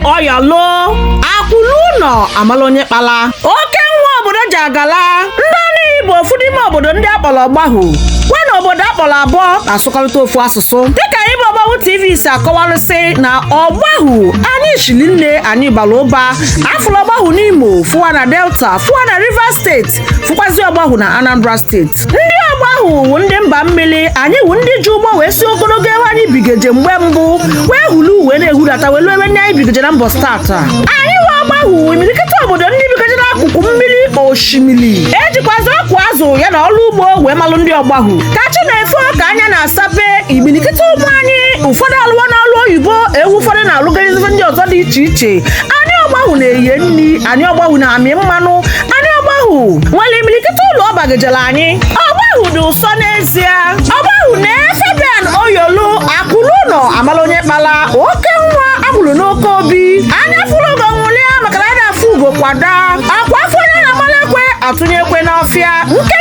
oyalo akwuluno amalonye kpala oke nwa obodo jagala Ndoni bụ ofu n'ime obodo ndị akpọrọ Ọgbahụ na obodo akpọrọ abụọ na-asụkọrịta ofu asụsụ dịka anyị bụ Ọgbahụ TV si akọwarịsị na Ọgbahụ anyị shiri nne anyị bara ụba afụrụ Ọgbahụ n'Imo fụwa na Delta fụwa na Rivers steeti fụkwazi Ọgbahụ na Anambra steeti ndị Ọgbahụ wụ ndị mba mmiri anyị wụ ndị ji ụgbọ wee si ogologo ebe anyị bigeje mgbe mbụ wee hulu wee na-ehudata welu ebe ndị anyị bigeje na mbọsị tata anyị wụ Ọgbahụ imirikịta obodo ndị bigeje n'akụkụ mmiri osimiri ejikwazi ọkụ azụ ya na ọrụ ugbo wee malụ ndị Ọgbahụ kachi na-efe ka anya na-asape imirikịta ụmụ anyị ụfọdụ alụwa n'ọrụ oyibo ewu ụfọdụ na-alụgarizife ndị ọzọ dị iche iche anyị Ọgbahụ na-eye nri anyị Ọgbahụ na-amị mmanụ anyị Ọgbahụ nwere imirikịta ụlọ ọbagejela anyị Ọgbahụ dị ụsọ n'ezie Ọgbahụ na-efe Ben Oyolu Akwuluno amalonye kpala oke nwa amụrụ n'oke obi anya fụrụ ugo nwụlịa maka na ada afụ ugo kwada akwa afọ onye na-amala ekwe atụnye ekwe n'ọfịa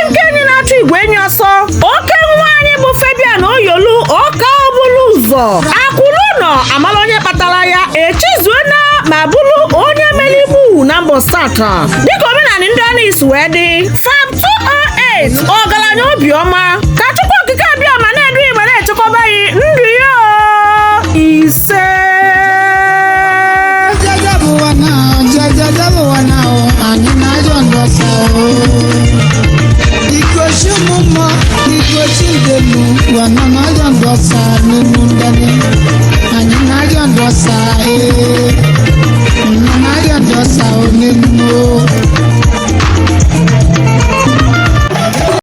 nke enyi na-achụ igwe enyi ọsọ oke nwa anyị bụ Ben Oyolu oke ọbụlụ ụzọ Akwuluno amalonye kpatara ya echizuona ma bụrụ onye meligbu na mbọ sata dịka omenala ndị Ndoni wee dị Fab 208 ọgaranya obiọma ka Chukwu okike abịa ma na-edu igbe na-echekwaba yi ndụ ya ise Anyị